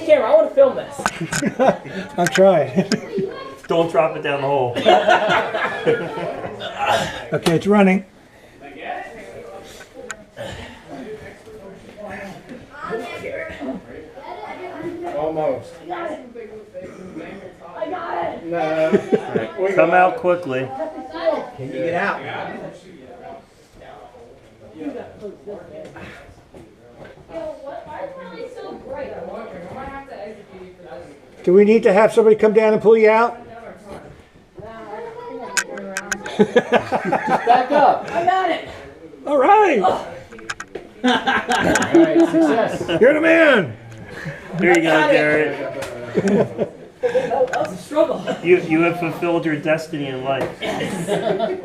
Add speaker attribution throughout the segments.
Speaker 1: Camera, I want to film this.
Speaker 2: I'm trying.
Speaker 3: Don't drop it down the hole.
Speaker 2: Okay, it's running.
Speaker 4: Almost.
Speaker 1: I got it.
Speaker 4: No.
Speaker 3: Come out quickly.
Speaker 4: Can you get out?
Speaker 2: Do we need to have somebody come down and pull you out?
Speaker 4: Back up.
Speaker 1: I got it.
Speaker 2: All right.
Speaker 4: All right, success.
Speaker 2: You're the man.
Speaker 3: Here you go, Garrett.
Speaker 1: That was a struggle.
Speaker 3: You have fulfilled your destiny in life.
Speaker 1: I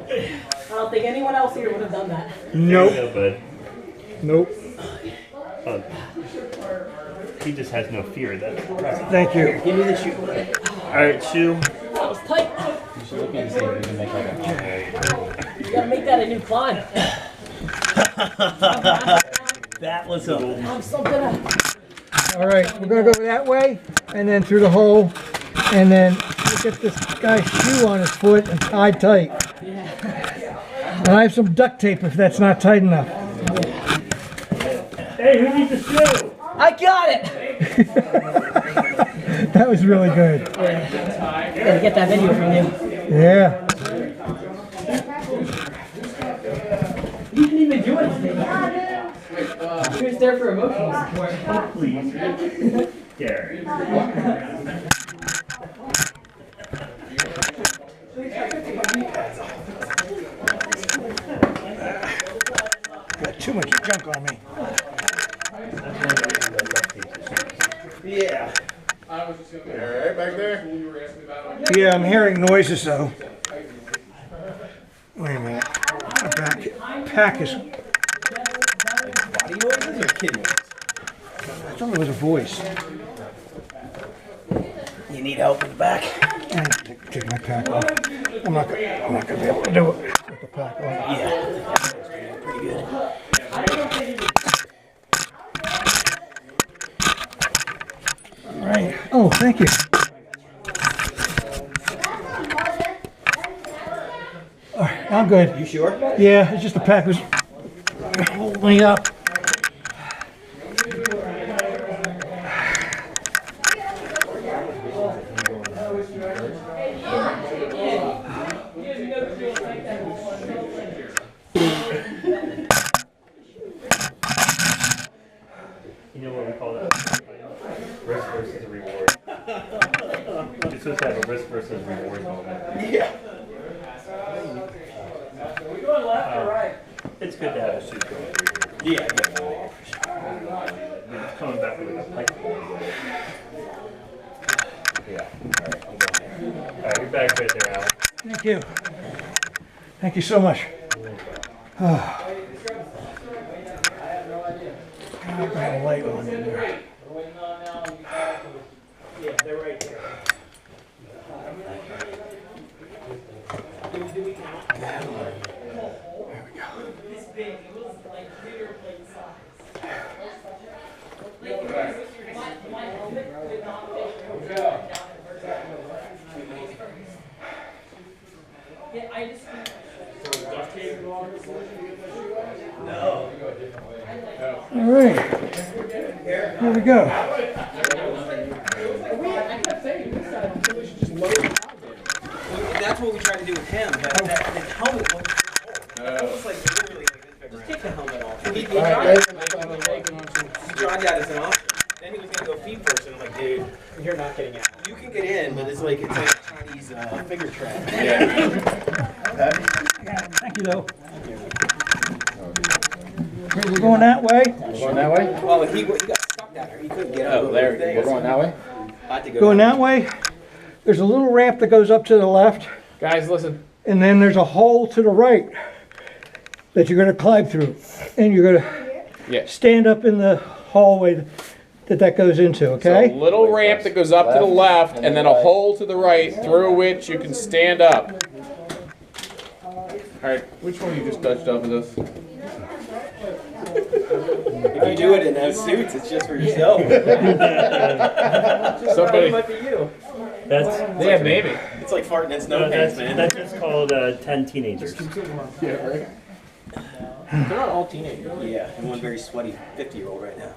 Speaker 1: don't think anyone else here would have done that.
Speaker 2: Nope.
Speaker 3: There you go,
Speaker 2: Nope.
Speaker 3: bud. He just has no fear. That's impressive.
Speaker 2: Thank you.
Speaker 4: Give me the shoe.
Speaker 3: All right, Shoe.
Speaker 1: That was tight.
Speaker 4: You should look and see if you can make like a.
Speaker 1: You gotta make that a new climb.
Speaker 3: That was a.
Speaker 1: I'm something else.
Speaker 2: All right, we're gonna go that way, and then through the hole, and then we'll get this guy's shoe on his foot and tied tight. And I have some duct tape if that's not tight enough.
Speaker 3: Hey, who needs a shoe?
Speaker 1: I got it.
Speaker 2: That was really good.
Speaker 1: Gotta get that video from you.
Speaker 2: Yeah.
Speaker 1: You didn't even do anything. He was there for emotional support.
Speaker 3: Please. Garrett.
Speaker 2: Got too much junk on me.
Speaker 3: Yeah.
Speaker 4: Alright, back there.
Speaker 2: Yeah, I'm hearing noises though. Wait a minute. My pack is.
Speaker 4: Body noises or kid noises?
Speaker 2: I thought it was a voice.
Speaker 4: You need help in the back?
Speaker 2: Take my pack off. I'm not gonna be able to do it with the pack on.
Speaker 4: Yeah. Pretty good.
Speaker 2: All right. Oh, thank you. All right, I'm good.
Speaker 4: You sure?
Speaker 2: Yeah, it's just the pack was holding me up.
Speaker 3: You know what we call that? Risk versus reward. You're supposed to have a risk versus reward moment.
Speaker 4: Yeah.
Speaker 1: We're going left or right?
Speaker 3: It's good to have a shoe going.
Speaker 4: Yeah,
Speaker 3: It's coming back with a pipe.
Speaker 4: yeah. Alright, I'm going there.
Speaker 3: All right, you're back right there, Alan.
Speaker 2: Thank you. Thank you so much. I'm gonna have a light on in there.
Speaker 1: Yeah, they're right there. Do we count?
Speaker 2: There we go.
Speaker 1: This big, it was like bigger plate size. My helmet could not fit down Yeah, I just.
Speaker 2: All right. Here we go.
Speaker 5: That's what we tried to do with him. That helmet was almost like literally like this big. Just take the helmet off. He tried that as an option. Then he was gonna go feet first, and I'm like, dude, you're not getting out. You can get in, but it's like a Chinese finger trap.
Speaker 2: Thank you, though. Okay, we're going that way.
Speaker 4: Going that way?
Speaker 5: Oh, he got stuck down there. He couldn't get out.
Speaker 4: Oh, there. We're going that way?
Speaker 5: I had to go
Speaker 2: Going
Speaker 5: down.
Speaker 2: that way. There's a little ramp that goes up to the left,
Speaker 4: Guys, listen.
Speaker 2: and then there's a hole to the right that you're going to climb through, and you're going to stand up in the hallway that goes into. Okay.
Speaker 6: So a little ramp that goes up to the left, and then a hole to the right through which you can stand up. All right, which one you just touched up with us?
Speaker 5: If you do it in those suits, it's just for yourself.
Speaker 6: Somebody.
Speaker 1: might be you.
Speaker 3: That's
Speaker 6: Yeah, maybe.
Speaker 5: It's like farting in snow
Speaker 3: no,
Speaker 5: pants, man.
Speaker 3: that's just called 10 teenagers.
Speaker 6: Yeah, right. They're not all teenagers.
Speaker 5: Yeah, and one very sweaty 50-year-old right now.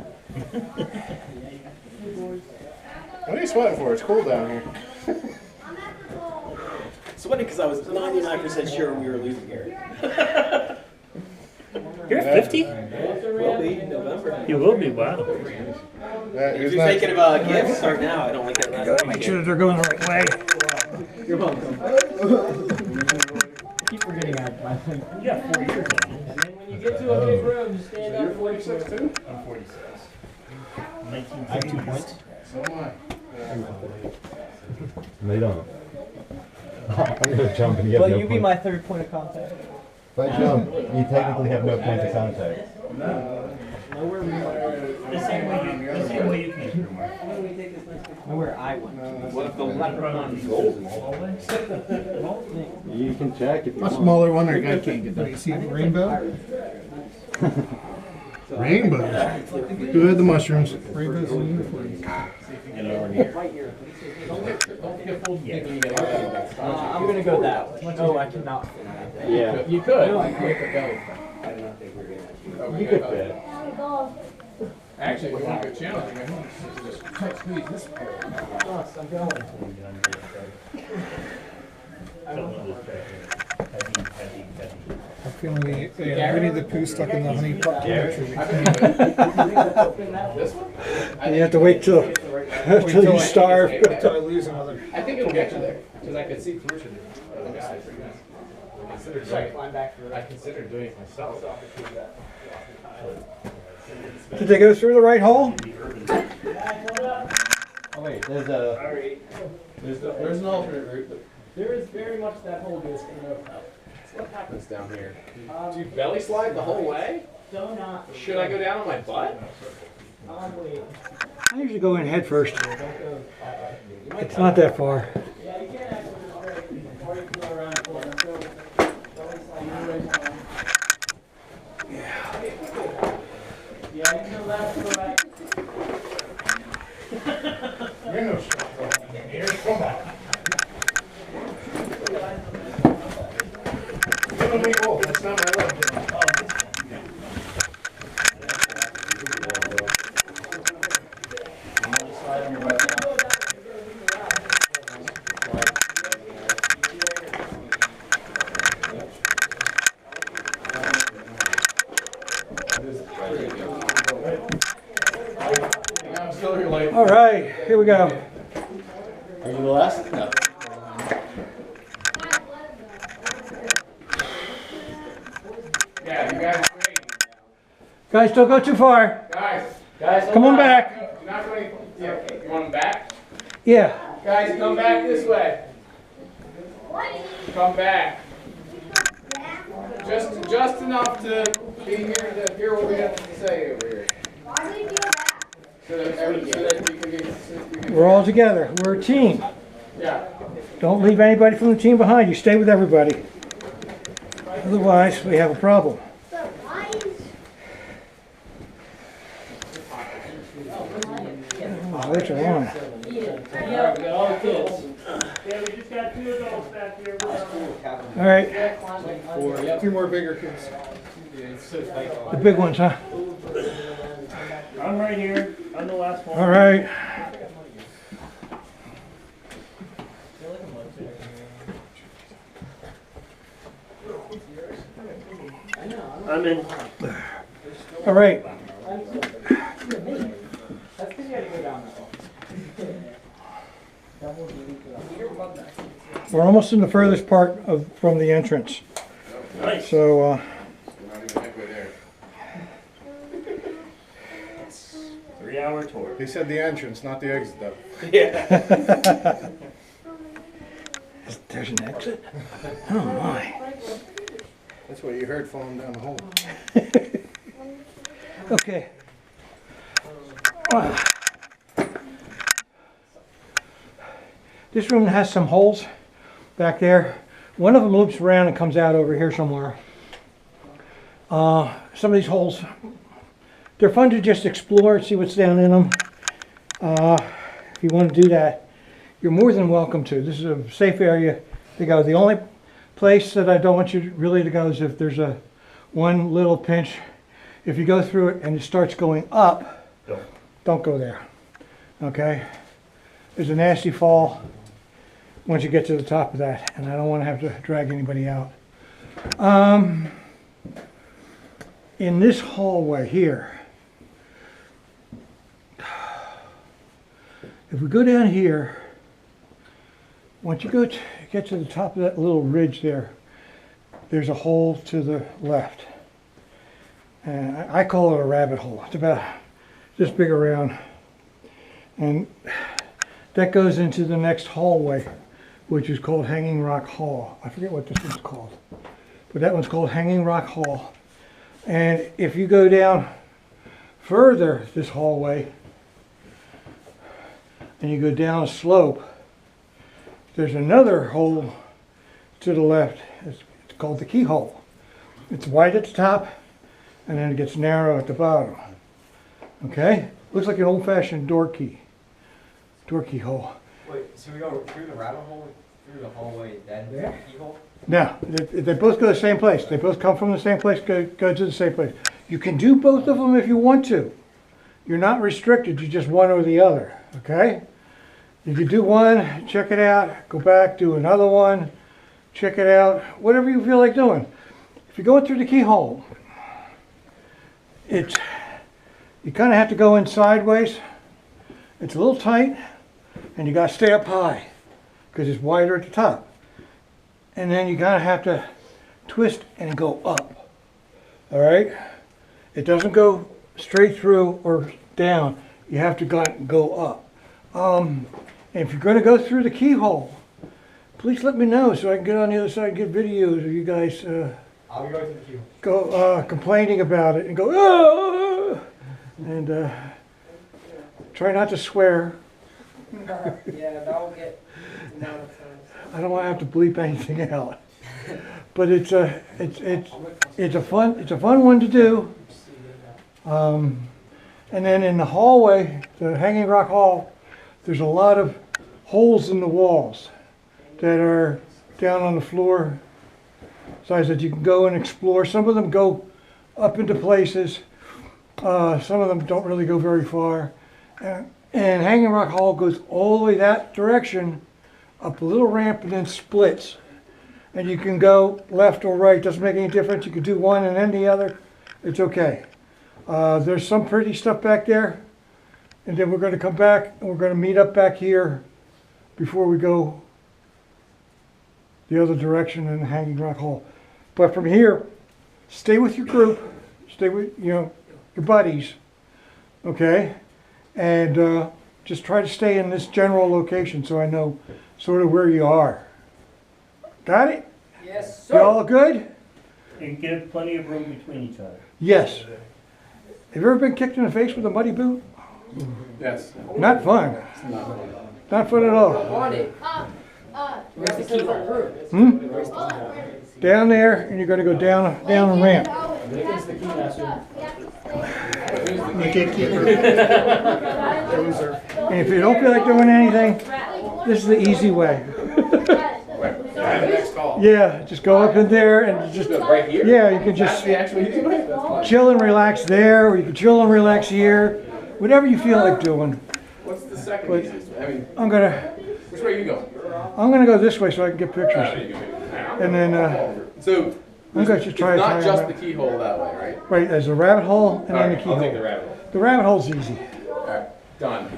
Speaker 4: What are you sweating for? It's cool down here.
Speaker 5: Sweaty because I was 99% sure we were losing Gary.
Speaker 3: You're 50?
Speaker 5: Will be in November.
Speaker 3: You will be, wow.
Speaker 5: If you're thinking about gifts, start now. I don't like that last
Speaker 2: Make sure that they're going the right way.
Speaker 1: You're welcome. Keep forgetting my thing.
Speaker 3: You got 4 years on you.
Speaker 1: And then when you get to a big room, just stand up 46 too.
Speaker 3: I'm 46.
Speaker 5: I have 2 points.
Speaker 7: No, you don't. I'm gonna jump and you have
Speaker 1: Well,
Speaker 7: no
Speaker 1: you be
Speaker 7: point.
Speaker 1: my third point of contact.
Speaker 7: If I jump, you technically have no point of contact.
Speaker 3: The same way you came through, Mark.
Speaker 1: Where I went.
Speaker 5: What if the leprechaun gold?
Speaker 7: You can check if you
Speaker 2: A
Speaker 7: want.
Speaker 2: smaller one, or guy can't get that. You see the rainbow? Rainbows. Who had the mushrooms? Rainbows and unicorns.
Speaker 1: I'm gonna go that way. Oh, I cannot.
Speaker 7: Yeah.
Speaker 6: You could.
Speaker 7: You could fit.
Speaker 6: Actually, if you want to go challenging, I think you should just tight squeeze this part.
Speaker 1: I'm going.
Speaker 2: I'm feeling the Winnie the Pooh stuck in the honey pot tree.
Speaker 6: This one?
Speaker 2: You have to wait till you starve. Till I lose another.
Speaker 6: I think it'll get you there, because I could see through to the other guys. I considered doing it myself.
Speaker 2: Did they go through the right hole?
Speaker 7: Oh wait, there's
Speaker 6: an alternate route, but
Speaker 1: There is very much that hole gets coming up.
Speaker 6: what happens down here? Do you belly slide the whole way?
Speaker 1: Do not.
Speaker 6: Should I go down on my butt?
Speaker 1: Wait.
Speaker 2: I usually go in head first. It's not that far.
Speaker 1: Yeah, you can't actually just break. Or you can go around the corner. So, yeah, you can go left or right.
Speaker 2: You're no strong. Here, come on. That's not my leg. All right, here we go.
Speaker 4: Are you the last? No.
Speaker 6: Yeah, you guys are great.
Speaker 2: Guys, don't go too far.
Speaker 6: Guys,
Speaker 2: Come on back.
Speaker 6: You're not going. Yeah, you want them back?
Speaker 2: Yeah.
Speaker 6: Guys, come back this way. Come back. Just enough to be here to hear what we have to say over here. So that we can
Speaker 2: We're all together. We're a team.
Speaker 6: yeah.
Speaker 2: Don't leave anybody from the team behind. You stay with everybody. Otherwise, we have a problem. Oh, which one?
Speaker 1: Yeah, we got all the kids.
Speaker 3: Yeah, we just got 2 adults back here.
Speaker 2: All right.
Speaker 7: 2 more bigger kids.
Speaker 2: The big ones, huh?
Speaker 3: I'm right here. I'm the last one.
Speaker 2: All right.
Speaker 3: I'm in.
Speaker 2: All right. We're almost in the furthest part from the entrance.
Speaker 3: Nice.
Speaker 2: So,
Speaker 6: We're not even halfway there.
Speaker 3: 3-hour tour.
Speaker 7: He said the entrance, not the exit though.
Speaker 2: there's an exit? Oh my.
Speaker 7: That's what you heard falling down the hole.
Speaker 2: Okay. This room has some holes back there. One of them loops around and comes out over here somewhere. Some of these holes they're fun to just explore and see what's down in them. If you want to do that, you're more than welcome to. This is a safe area to go. The only place that I don't want you really to go is if there's a one little pinch. If you go through it and it starts going up, don't go there. Okay? There's a nasty fall once you get to the top of that, and I don't want to have to drag anybody out. In this hallway here, if we go down here, once you get to the top of that little ridge there, there's a hole to the left. And I call it a rabbit hole. It's about this big around. And that goes into the next hallway, which is called Hanging Rock Hall. I forget what this one's called, but that one's called Hanging Rock Hall. And if you go down further this hallway, and you go down a slope, there's another hole to the left. It's called the keyhole. It's wide at the top, and then it gets narrow at the bottom. Okay? Looks like an old-fashioned door key hole.
Speaker 5: Wait, so we go through the rabbit hole, through the hallway, then the keyhole?
Speaker 2: Now, they both go to the same place. They both come from the same place, go to the same place. You can do both of them if you want to. You're not restricted to just one or the other, okay? You could do one, check it out, go back, do another one, check it out, whatever you feel like doing. If you're going through the keyhole, you kind of have to go in sideways. It's a little tight, and you got to stay up high because it's wider at the top. And then you kind of have to twist and go up. All right? It doesn't go straight through or down. You have to go up. And if you're going to go through the keyhole, please let me know so I can get on the other side and get videos of you guys
Speaker 5: I'll be going to the keyhole.
Speaker 2: go complaining about it and go, oh! And try not to swear.
Speaker 1: Yeah, that'll get
Speaker 2: I don't want to have to bleep anything out. But it's a fun one to do. And then in the hallway, the Hanging Rock Hall, there's a lot of holes in the walls that are down on the floor, size that you can go and explore. Some of them go up into places. Some of them don't really go very far. And Hanging Rock Hall goes all the way that direction, up a little ramp, and then splits. And you can go left or right, doesn't make any difference. You can do one and then the other, it's okay. There's some pretty stuff back there, and then we're going to come back and we're going to meet up back here before we go the other direction in Hanging Rock Hall. But from here, stay with your group, stay with your buddies, okay? And just try to stay in this general location so I know sort of where you are. Got it?
Speaker 1: Yes,
Speaker 2: You all good?
Speaker 3: And give plenty of room between each other.
Speaker 2: Yes. Have you ever been kicked in the face with a muddy boot?
Speaker 6: Yes.
Speaker 2: Not fun. Not fun at all.
Speaker 1: Want it. Where's the keyhole?
Speaker 2: Down there, and you're going to go down a ramp. You can't keep her. And if you don't feel like doing anything, this is the easy way. Yeah, just go up in there and just,
Speaker 6: Right here?
Speaker 2: yeah, you can just
Speaker 6: The actual easy way? That's fine.
Speaker 2: chill and relax there, or you can chill and relax here. Whatever you feel like doing.
Speaker 6: What's the second
Speaker 2: But-
Speaker 6: easiest? I mean,
Speaker 2: I'm gonna
Speaker 6: which way are you going?
Speaker 2: go this way so I can get pictures. And then
Speaker 6: So,
Speaker 2: I'm going to try
Speaker 6: it's
Speaker 2: to
Speaker 6: not
Speaker 2: tie
Speaker 6: just
Speaker 2: them
Speaker 6: the
Speaker 2: up.
Speaker 6: keyhole that way, right?
Speaker 2: Right, there's a rabbit hole and then the
Speaker 6: Alright, I'll take the
Speaker 2: keyhole.
Speaker 6: rabbit hole.
Speaker 2: The rabbit hole's easy.
Speaker 6: Alright, done.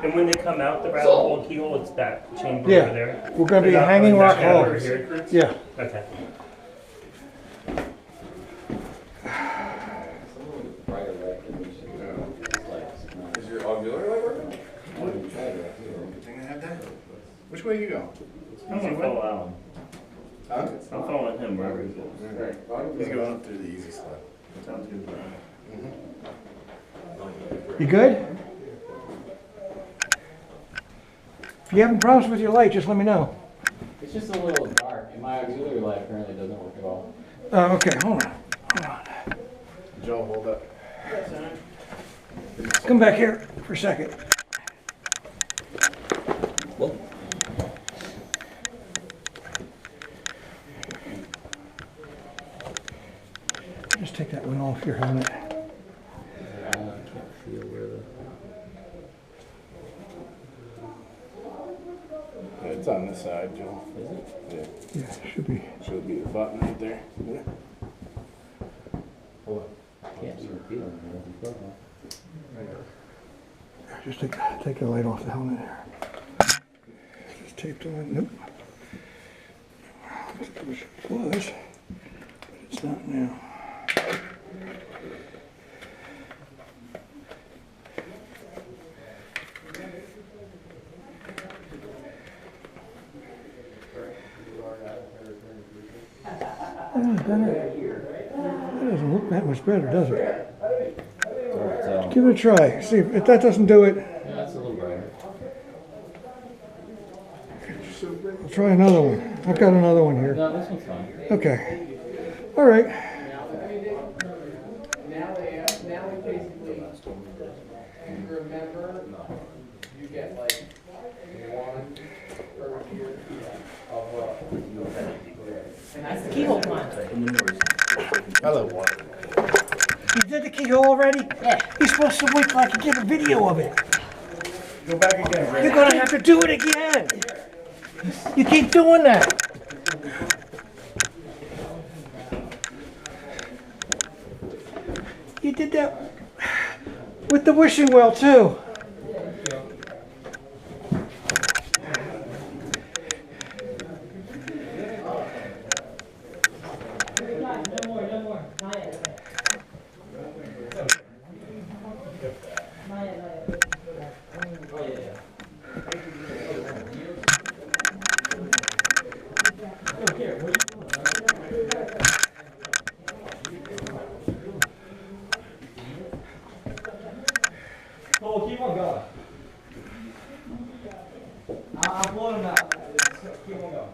Speaker 3: And when they come out the rabbit hole and keyhole, it's that chamber
Speaker 2: Yeah.
Speaker 3: over there?
Speaker 2: We're gonna be
Speaker 3: They're not
Speaker 2: Hanging
Speaker 3: going
Speaker 2: Rock
Speaker 3: back
Speaker 2: Hall.
Speaker 3: over here?
Speaker 2: Yeah.
Speaker 3: Okay.
Speaker 6: Is your auxiliary light working? Good thing I have that. Which way you go?
Speaker 3: I'm gonna follow Alan.
Speaker 6: Huh?
Speaker 3: I'm following him wherever he goes.
Speaker 6: He's going up through the easy slide.
Speaker 3: Sounds good.
Speaker 2: You good? If you having problems with your light, just let me know.
Speaker 8: It's just a little dark, and my auxiliary light apparently doesn't work at all.
Speaker 2: Okay, hold on.
Speaker 6: Joe, hold up.
Speaker 2: Come back here for a second. Just take that one off your helmet.
Speaker 4: It's on this side, Joel. Yeah.
Speaker 2: Yeah, should be.
Speaker 4: Should be the button right there. Yeah.
Speaker 8: Can't see the feeling.
Speaker 2: Just take the light off the helmet there. Just tape the light. Nope. It was, but it's not now. That doesn't look that much better, does it? Give it a try. See if that doesn't do it.
Speaker 8: Yeah, that's a little brighter.
Speaker 2: I'll try another one. I've got another one here.
Speaker 8: No, this one's fine.
Speaker 2: Okay. All right.
Speaker 6: Now we basically remember you get like one per year of
Speaker 1: And that's the keyhole plan.
Speaker 4: I love water.
Speaker 2: You did the keyhole already? Yeah. You're supposed to wait till I can get a video of it.
Speaker 4: Go back again, Ray.
Speaker 2: You're gonna have to do it again. You keep doing that. You did that with the wishing well too.
Speaker 1: Oh, keep on going. I'm blowing them out. Keep on going.